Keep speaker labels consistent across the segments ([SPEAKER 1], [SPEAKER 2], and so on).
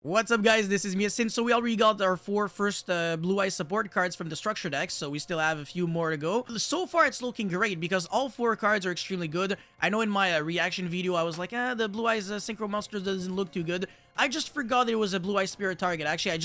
[SPEAKER 1] What's up, guys? This is Miasin. So we already got our four first Blue Eyes support cards from the structure deck, so we still have a few more to go. So far, it's looking great because all four cards are extremely good. I know in my reaction video, I was like, the Blue Eyes Synchro Monster doesn't look too good. I just forgot it was a Blue Eyes Spirit target. Actually,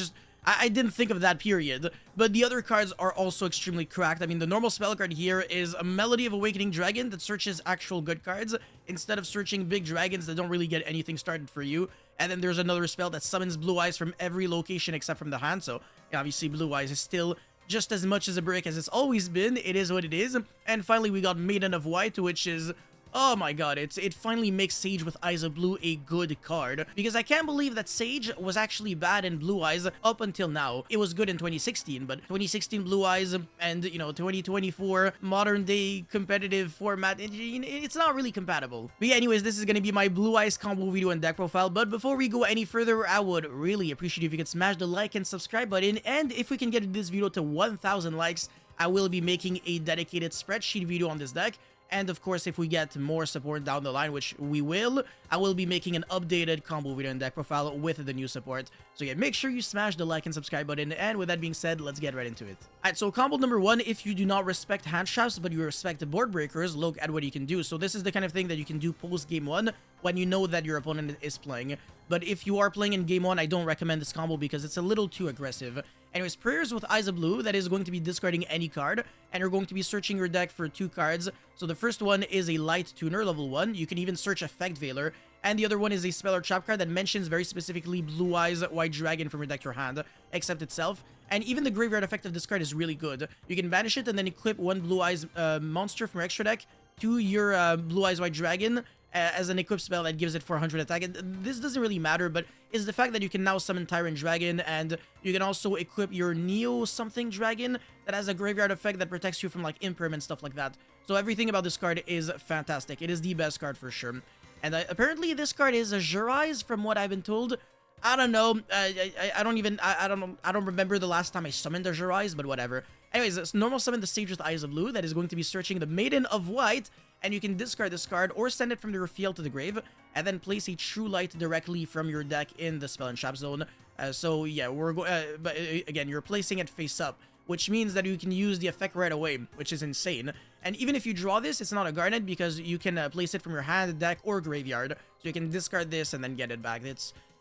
[SPEAKER 1] I didn't think of that, period. But the other cards are also extremely cracked. I mean, the normal spell card here is a Melody of Awakening Dragon that searches actual good cards instead of searching big dragons that don't really get anything started for you. And then there's another spell that summons Blue Eyes from every location except from the hand. So, obviously, Blue Eyes is still just as much as a brick as it's always been. It is what it is. And finally, we got Maiden of White, which is... oh my god, it finally makes Sage with Eyes of Blue a good card. Because I can't believe that Sage was actually bad in Blue Eyes up until now. It was good in 2016, but 2016 Blue Eyes and, 2024 modern day competitive format, it's not really compatible. But yeah, anyways, this is going to be my Blue Eyes combo video and deck profile. But before we go any further, I would really appreciate if you could smash the like and subscribe button. And if we can get this video to 1,000 likes, I will be making a dedicated spreadsheet video on this deck. And of course, if we get more support down the line, which we will, I will be making an updated combo video and deck profile with the new support. So yeah, make sure you smash the like and subscribe button. And with that being said, let's get right into it. Alright, so combo number one, if you do not respect hand traps, but you respect the board breakers, look at what you can do. So this is the kind of thing that you can do post game one when you know that your opponent is playing. But if you are playing in game one, I don't recommend this combo because it's a little too aggressive. Anyways, Prayers with Eyes of Blue, that is going to be discarding any card, and you're going to be searching your deck for two cards. So the first one is a Light Tuner, level 1. You can even search Effect Veiler. And the other one is a Spell or Trap card that mentions very specifically Blue Eyes White Dragon from your deck to your hand, except itself. And even the graveyard effect of this card is really good. You can banish it and then equip one Blue Eyes monster from your extra deck to your Blue Eyes White Dragon as an equip spell that gives it 400 attack. And this doesn't really matter, but it's the fact that you can now summon Tyrant Dragon, and you can also equip your Neo something dragon that has a graveyard effect that protects you from like Imperm and stuff like that. So everything about this card is fantastic. It is the best card for sure. And apparently this card is a Jurize from what I've been told. I don't know. I don't remember the last time I summoned a Jurize, but whatever. Anyways, it's normal summon the Sage with Eyes of Blue that is going to be searching the Maiden of White, and you can discard this card or send it from your field to the grave, and then place a True Light directly from your deck in the Spell and Trap zone. So yeah, but again, you're placing it face up, which means that you can use the effect right away, which is insane. And even if you draw this, it's not a Garnet because you can place it from your hand, deck, or graveyard. So you can discard this and then get it back.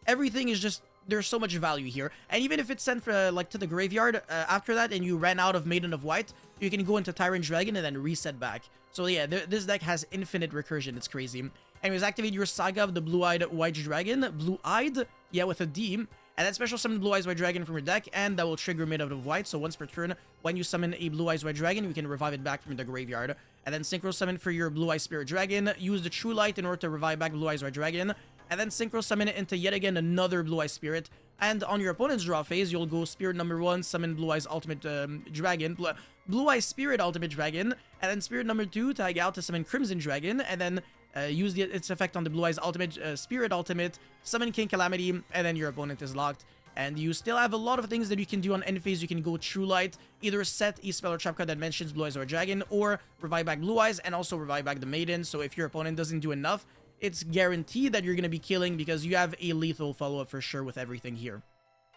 [SPEAKER 1] Everything is just, there's so much value here. And even if it's sent for, like to the graveyard after that and you ran out of Maiden of White, you can go into Tyrant Dragon and then reset back. So yeah, this deck has infinite recursion. It's crazy. Anyways, activate your Saga of the Blue-Eyed White Dragon. Blue-Eyed? Yeah, with a D. And then special summon Blue Eyes White Dragon from your deck, and that will trigger Maiden of White. So once per turn, when you summon a Blue Eyes White Dragon, you can revive it back from the graveyard. And then Synchro Summon for your Blue Eyes Spirit Dragon. Use the True Light in order to revive back Blue Eyes White Dragon. And then Synchro Summon it into yet again another Blue Eyes Spirit. And on your opponent's draw phase, you'll go Spirit number 1, summon Blue Eyes Ultimate Dragon, Blue Eyes Spirit Ultimate Dragon, and then Spirit number 2, tag out to summon Crimson Dragon, and then use its effect on the Blue Eyes Ultimate Spirit Ultimate, summon King Calamity, and then your opponent is locked. And you still have a lot of things that you can do on end phase. You can go True Light, either set a spell or trap card that mentions Blue Eyes or Dragon, or revive back Blue Eyes, and also revive back the Maiden. So if your opponent doesn't do enough, it's guaranteed that you're going to be killing because you have a lethal follow-up for sure with everything here.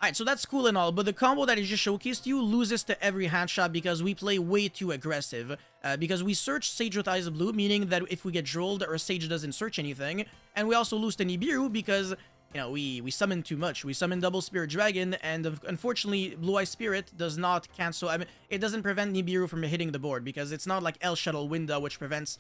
[SPEAKER 1] Alright, so that's cool and all, but the combo that I just showcased to you loses to every hand shot because we play way too aggressive. Because we search Sage with Eyes of Blue, meaning that if we get drolled, our Sage doesn't search anything. And we also lose to Nibiru because, we summon too much. We summon double Spirit Dragon, and unfortunately, Blue Eye Spirit does not cancel. I mean, it doesn't prevent Nibiru from hitting the board because it's not like El Shuttle Winda, which prevents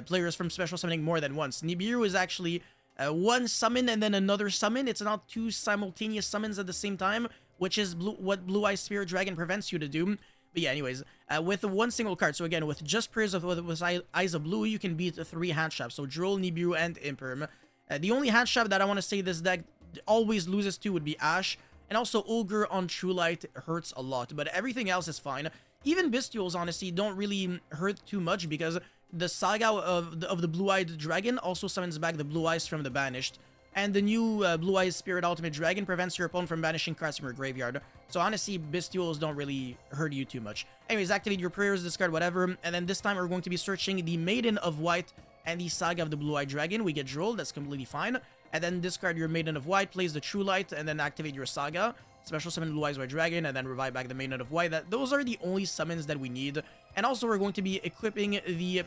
[SPEAKER 1] players from special summoning more than once. Nibiru is actually one summon and then another summon. It's not two simultaneous summons at the same time, which is what Blue Eye Spirit Dragon prevents you to do. But yeah, anyways, with one single card, so again, with just Prayers with Eyes of Blue, you can beat the 3 hand traps, so Droll, Nibiru, and Imperm. The only hand trap that I want to say this deck always loses to would be Ash, and also Ogre on True Light hurts a lot, but everything else is fine. Even Bestials, honestly, don't really hurt too much because the Saga of the Blue-Eyed Dragon also summons back the Blue Eyes from the Banished. And the new Blue Eyes Spirit Ultimate Dragon prevents your opponent from banishing cards from your graveyard. So honestly, Bestials don't really hurt you too much. Anyways, activate your Prayers, discard whatever. And then this time we're going to be searching the Maiden of White and the Saga of the Blue-Eyed Dragon. We get drolled, that's completely fine. and then discard your Maiden of White, plays the True Light, and then activate your Saga. Special summon Blue Eyes White Dragon, and then revive back the Maiden of White. Those are the only summons that we need. And also, we're going to be equipping the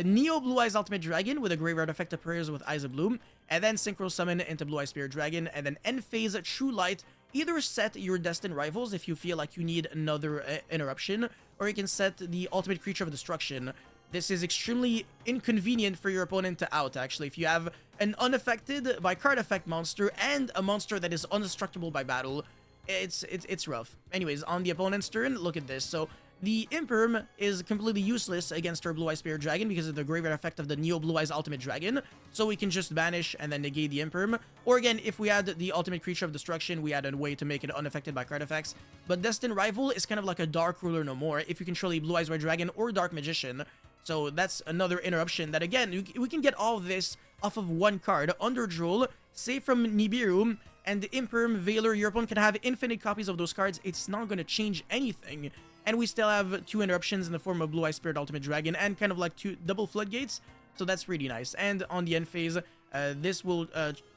[SPEAKER 1] Neo Blue Eyes Ultimate Dragon with a Graveyard Effect of Prayers with Eyes of Bloom, and then Synchro Summon into Blue Eyes Spirit Dragon, and then end phase True Light. Either set your Destined Rivals if you feel like you need another interruption, or you can set the Ultimate Creature of Destruction. This is extremely inconvenient for your opponent to out, actually. If you have an unaffected by card effect monster and a monster that is undestructible by battle, it's rough. Anyways, on the opponent's turn, look at this. So the Imperm is completely useless against our Blue Eyes Spirit Dragon because of the graveyard effect of the Neo Blue Eyes Ultimate Dragon. So we can just banish and then negate the Imperm. Or again, if we had the Ultimate Creature of Destruction, we had a way to make it unaffected by card effects. But Destined Rival is kind of like a Dark Ruler no more if you control a Blue Eyes White Dragon or Dark Magician. So that's another interruption that, again, we can get all of this off of one card. Underdroll, save from Nibiru, and the Imperm, Veiler. Your opponent can have infinite copies of those cards. It's not going to change anything. And we still have 2 interruptions in the form of Blue Eyes Spirit Ultimate Dragon and kind of like 2 double floodgates. So that's really nice. And on the end phase, this will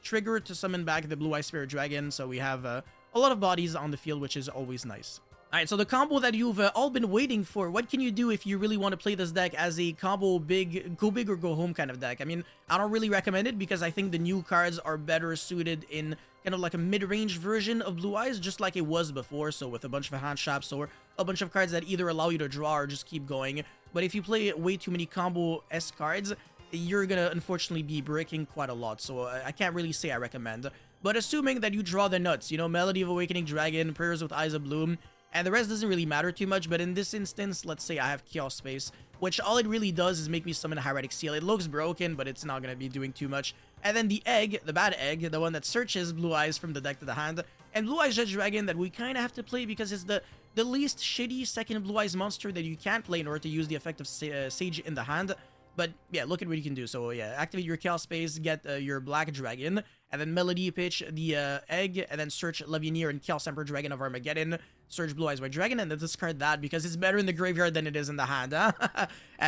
[SPEAKER 1] trigger to summon back the Blue Eyes Spirit Dragon. So we have a lot of bodies on the field, which is always nice. Alright, so the combo that you've all been waiting for, what can you do if you really want to play this deck as a combo go big or go home kind of deck? I mean, I don't really recommend it because I think the new cards are better suited in kind of like a mid-range version of Blue Eyes, just like it was before, so with a bunch of hand shops or a bunch of cards that either allow you to draw or just keep going. But if you play way too many combo-esque cards, you're gonna unfortunately be breaking quite a lot, so I can't really say I recommend. But assuming that you draw the nuts, you know, Melody of Awakening Dragon, Prayers with Eyes of Bloom, and the rest doesn't really matter too much, but in this instance, let's say I have Chaos Space, which all it really does is make me summon a Hieratic Seal. It looks broken, but it's not going to be doing too much. And then the egg, the bad egg, the one that searches Blue Eyes from the deck to the hand, and Blue Eyes Judge Dragon that we kind of have to play because it's the least shitty second Blue Eyes monster that you can't play in order to use the effect of Sage in the hand. But yeah, look at what you can do. So yeah, activate your Chaos Space, get your Black Dragon, and then Melody pitch the egg, and then search Levianeer and Chaos Emperor Dragon of Armageddon, search Blue Eyes White Dragon, and then discard that because it's better in the graveyard than it is in the hand.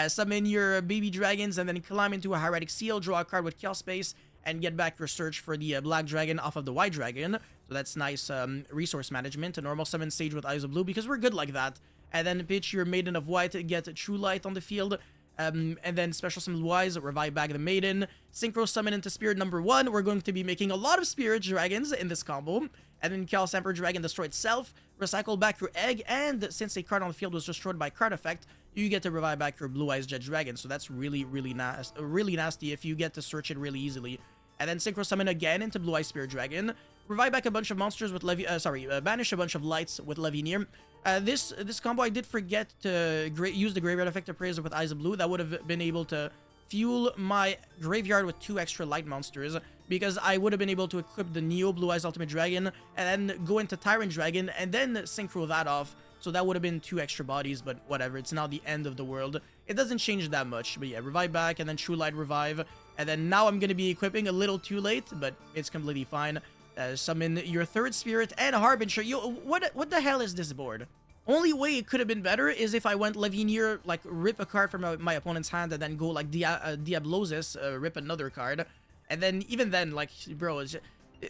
[SPEAKER 1] Summon your baby dragons, and then climb into a Hieratic Seal, draw a card with Chaos Space, and get back your search for the Black Dragon off of the White Dragon. So that's nice resource management. A normal summon Sage with Eyes of Blue because we're good like that. And then pitch your Maiden of White, get True Light on the field. And then special summon Blue Eyes, revive back the Maiden, synchro summon into Spirit number 1. We're going to be making a lot of Spirit Dragons in this combo. And then Chaos Emperor Dragon destroy itself, recycle back your egg, and since a card on the field was destroyed by card effect, you get to revive back your Blue Eyes Judge Dragon. So that's really nasty if you get to search it really easily. And then synchro summon again into Blue Eyes Spirit Dragon, revive back a bunch of monsters with banish a bunch of lights with Levianeer. This combo, I did forget to use the Graveyard Effect of Prayers with Eyes of Blue. That would have been able to fuel my graveyard with 2 extra light monsters, because I would have been able to equip the Neo Blue Eyes Ultimate Dragon and then go into Tyrant Dragon and then synchro that off. So that would have been 2 extra bodies, but whatever, it's not the end of the world. It doesn't change that much, but yeah, revive back and then True Light revive. And then now I'm going to be equipping a little too late, but it's completely fine. Summon your 3rd Spirit and Harbinger. Yo, what the hell is this board? Only way it could have been better is if I went Levianeer, like rip a card from my opponent's hand and then go like Diablosis, rip another card. And then even then, like, bro,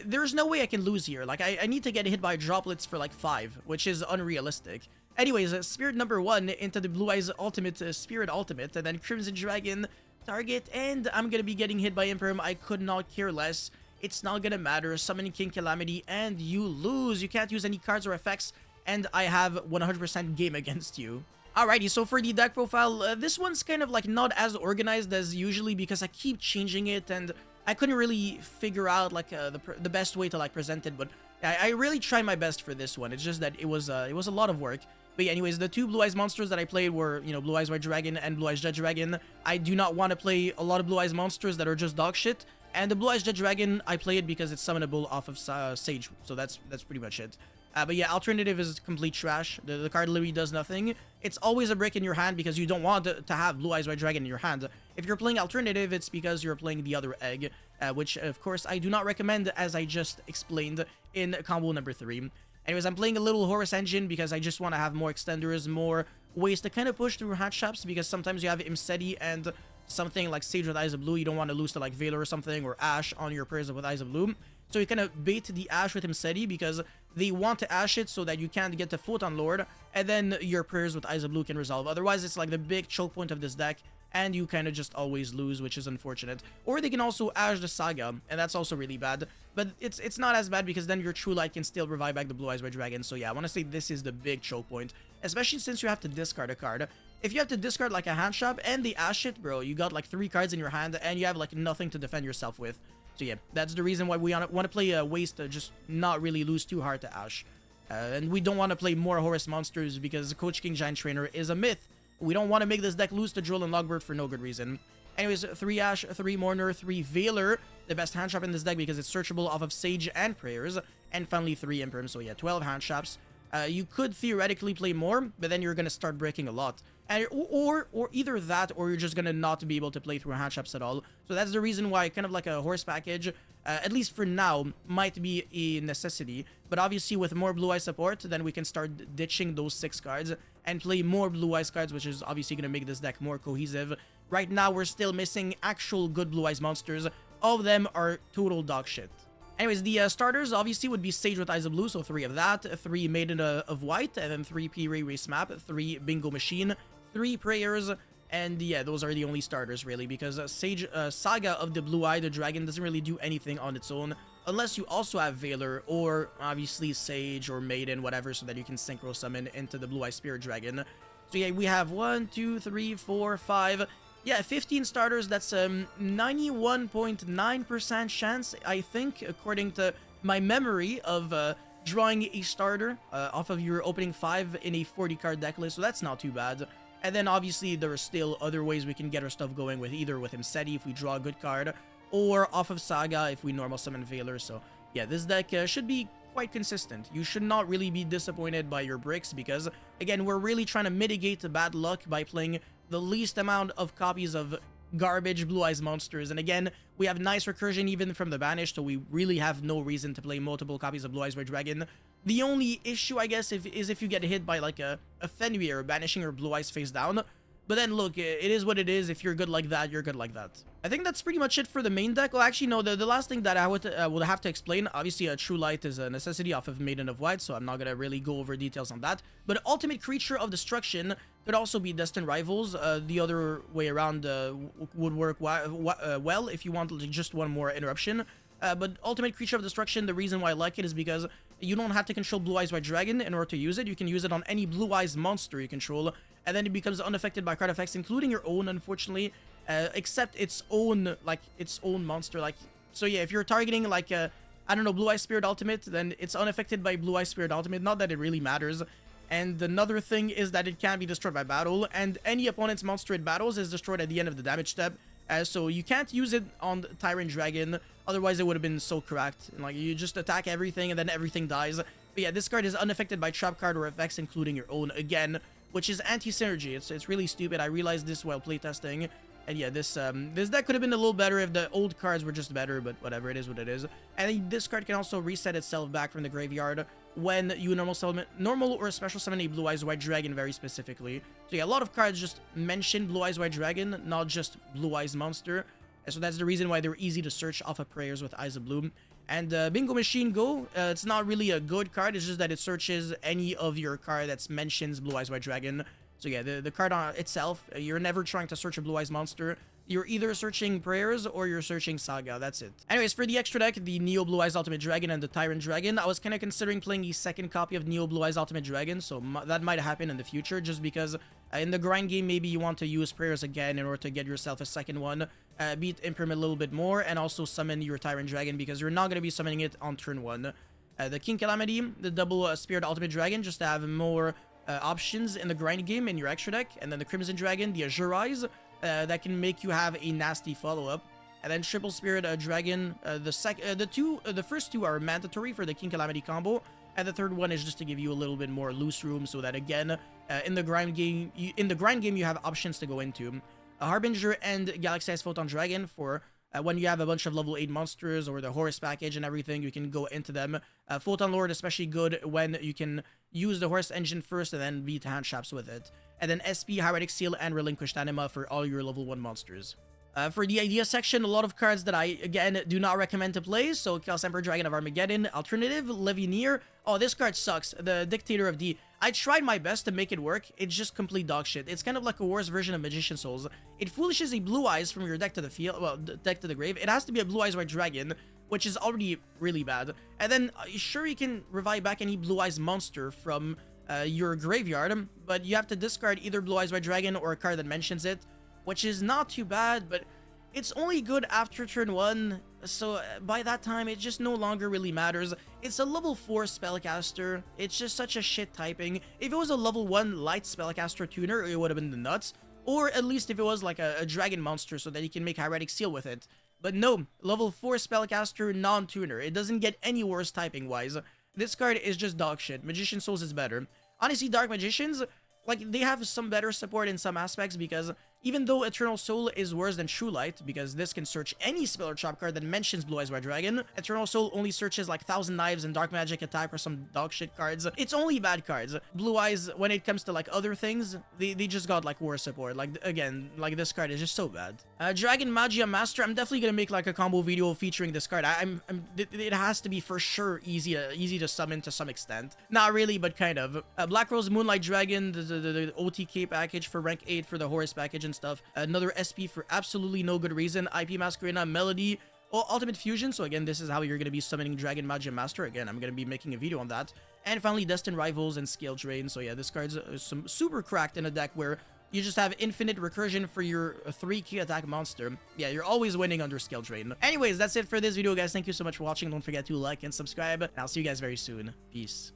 [SPEAKER 1] there's no way I can lose here. Like, I need to get hit by droplets for like 5, which is unrealistic. Anyways, Spirit number 1 into the Blue Eyes Ultimate, Spirit Ultimate, and then Crimson Dragon target, and I'm gonna be getting hit by Imperm. I could not care less. It's not gonna matter. Summon King Calamity, and you lose. You can't use any cards or effects, and I have 100% game against you. Alrighty, so for the deck profile, this one's kind of like not as organized as usually because I keep changing it, and I couldn't really figure out like the best way to like present it, but I really tried my best for this one. It's just that it was a lot of work. But yeah, anyways, the 2 Blue Eyes monsters that I played were, you know, Blue Eyes White Dragon and Blue Eyes Judge Dragon. I do not want to play a lot of Blue Eyes monsters that are just dog shit. And the Blue Eyes Judge Dragon, I play it because it's summonable off of Sage. So that's pretty much it. But yeah, alternative is complete trash. The card literally does nothing. It's always a brick in your hand because you don't want to have Blue Eyes White Dragon in your hand. If you're playing alternative, it's because you're playing the other egg, which of course I do not recommend, as I just explained in combo number 3. Anyways, I'm playing a little Horus Engine because I just want to have more extenders, more ways to kind of push through hand shops, because sometimes you have Imseti and something like Sage with Eyes of Blue, you don't want to lose to like Veiler or something, or Ashe on your prayers with Eyes of Blue. So you kind of bait the Ashe with Imseti because they want to Ashe it so that you can't get the Photon Lord, and then your prayers with Eyes of Blue can resolve. Otherwise, it's like the big choke point of this deck, and you kind of just always lose, which is unfortunate. Or they can also Ashe the Saga, and that's also really bad. But it's not as bad because then your True Light can still revive back the Blue Eyes Red Dragon. So yeah, I want to say this is the big choke point, especially since you have to discard a card. If you have to discard like a hand shop and the Ashe it, bro, you got like 3 cards in your hand, and you have like nothing to defend yourself with. So yeah, that's the reason why we want to play a waste to just not really lose too hard to Ashe. And we don't want to play more Horus monsters because Coach King Giant Trainer is a myth. We don't want to make this deck lose to Droll and Logbird for no good reason. Anyways, 3 Ashe, 3 Mourner, 3 Veiler, the best hand shop in this deck because it's searchable off of Sage and Prayers, and finally 3 Imperm, so yeah, 12 hand shops. You could theoretically play more, but then you're going to start breaking a lot. And, or either that, or you're just going to not be able to play through hand shops at all. So that's the reason why kind of like a horse package, at least for now, might be a necessity. But obviously with more Blue Eye support, then we can start ditching those 6 cards and play more Blue Eyes cards, which is obviously going to make this deck more cohesive. Right now, we're still missing actual good Blue Eyes monsters. All of them are total dog shit. Anyways, the starters obviously would be Sage with Eyes of Blue, so 3 of that, 3 Maiden of White, and then 3 P-Ray Race Map, 3 Bingo Machine, 3 Prayers, and yeah, those are the only starters really, because Sage Saga of the Blue Eye, the Dragon, doesn't really do anything on its own, unless you also have Veiler, or obviously Sage or Maiden, whatever, so that you can Synchro Summon into the Blue Eye Spirit Dragon. So yeah, we have 1, 2, 3, 4, 5... Yeah, 15 starters, that's 91.9% chance, I think, according to my memory of drawing a starter off of your opening 5 in a 40-card deck list, so that's not too bad. And then obviously there are still other ways we can get our stuff going with, either with Imseti if we draw a good card, or off of Saga if we normal summon Veiler. So yeah, this deck should be quite consistent. You should not really be disappointed by your bricks because, again, we're really trying to mitigate the bad luck by playing the least amount of copies of garbage Blue Eyes monsters. And again, we have nice recursion even from the banished, so we really have no reason to play multiple copies of Blue Eyes Red Dragon. The only issue, I guess, is if you get hit by like a Fenrir banishing or Blue Eyes face down. But then look, it is what it is. If you're good like that, you're good like that. I think that's pretty much it for the main deck. Well, actually, no, the last thing that I would have to explain, obviously, a True Light is a necessity off of Maiden of White, so I'm not going to really go over details on that. But Ultimate Creature of Destruction could also be Destined Rivals. The other way around would work well if you want just one more interruption. But Ultimate Creature of Destruction, the reason why I like it is because you don't have to control Blue Eyes White Dragon in order to use it. You can use it on any Blue Eyes monster you control, and then it becomes unaffected by card effects, including your own, unfortunately, except its own monster. Like, so yeah, if you're targeting like I don't know, Blue Eyes Spirit Ultimate, then it's unaffected by Blue Eyes Spirit Ultimate. Not that it really matters. And another thing is that it can be destroyed by battle, and any opponent's monster it battles is destroyed at the end of the damage step. So you can't use it on Tyrant Dragon, otherwise it would have been so cracked. Like, you just attack everything and then everything dies. But yeah, this card is unaffected by trap card or effects, including your own, again, which is anti-synergy. It's really stupid. I realized this while playtesting. And yeah, this deck could have been a little better if the old cards were just better, but whatever, it is what it is. And this card can also reset itself back from the graveyard when you normal or special summon a Blue Eyes White Dragon very specifically. So yeah, a lot of cards just mention Blue Eyes White Dragon, not just Blue Eyes Monster. And so that's the reason why they're easy to search off of Prayers with Eyes of Bloom. And Bingo Machine Go, it's not really a good card, it's just that it searches any of your card that mentions Blue Eyes White Dragon. So yeah, the card itself, you're never trying to search a Blue Eyes monster. You're either searching Prayers or you're searching Saga, that's it. Anyways, for the extra deck, the Neo Blue Eyes Ultimate Dragon and the Tyrant Dragon, I was kind of considering playing a second copy of Neo Blue Eyes Ultimate Dragon, so that might happen in the future, just because in the grind game, maybe you want to use Prayers again in order to get yourself a second one, beat Imperm a little bit more, and also summon your Tyrant Dragon, because you're not going to be summoning it on turn 1. The King Calamity, the double Spirit Ultimate Dragon, just to have more options in the grind game in your extra deck, and then the Crimson Dragon, the Azure Eyes, that can make you have a nasty follow-up. And then Triple Spirit Dragon, the first two are mandatory for the King Calamity combo, and the third one is just to give you a little bit more loose room, so that again, in the grind game, you have options to go into. Harbinger and Galaxy Ice Photon Dragon for When you have a bunch of level 8 monsters or the horse package and everything, you can go into them. Photon Lord especially good when you can use the horse engine first and then beat hand traps with it. And then SP, Hieratic Seal, and Relinquished Anima for all your level 1 monsters. For the idea section, a lot of cards that I, again, do not recommend to play. So, Chaos Emperor Dragon of Armageddon. Alternative, Levineer. Oh, this card sucks. The Dictator of D. I tried my best to make it work. It's just complete dog shit. It's kind of like a worse version of Magician Souls. It foolishes a Blue Eyes from your deck to the field, well, deck to the grave. It has to be a Blue Eyes White Dragon, which is already really bad. And then, sure, you can revive back any Blue Eyes monster from your graveyard, but you have to discard either Blue Eyes White Dragon or a card that mentions it, which is not too bad, but it's only good after turn 1, so by that time, it just no longer really matters. It's a level 4 spellcaster. It's just such a shit typing. If it was a level 1 light spellcaster tuner, it would have been the nuts. Or at least if it was like a dragon monster so that you can make Hieratic Seal with it. But no, level 4 spellcaster, non-tuner. It doesn't get any worse typing-wise. This card is just dog shit. Magician Souls is better. Honestly, Dark Magicians, like, they have some better support in some aspects because even though Eternal Soul is worse than True Light, because this can search any spell or trap card that mentions Blue Eyes White Dragon, Eternal Soul only searches like Thousand Knives and Dark Magic Attack or some dog shit cards. It's only bad cards. Blue Eyes, when it comes to like other things, they just got like worse support. Like, again, like this card is just so bad. Dragon Magia Master, I'm definitely gonna make like a combo video featuring this card. It has to be for sure easy to summon to some extent. Not really, but kind of. Black Rose Moonlight Dragon, the OTK package for rank 8 for the Horus package and stuff. Another SP for absolutely no good reason. IP Masquerena, Melody, Ultimate Fusion. So again, this is how you're going to be summoning Dragon Magia Master. Again, I'm going to be making a video on that. And finally, Destined Rivals and Scale Drain. So yeah, this card's some super cracked in a deck where you just have infinite recursion for your 3 key attack monster. Yeah, you're always winning under Scale Drain. Anyways, that's it for this video, guys. Thank you so much for watching. Don't forget to like and subscribe. And I'll see you guys very soon. Peace.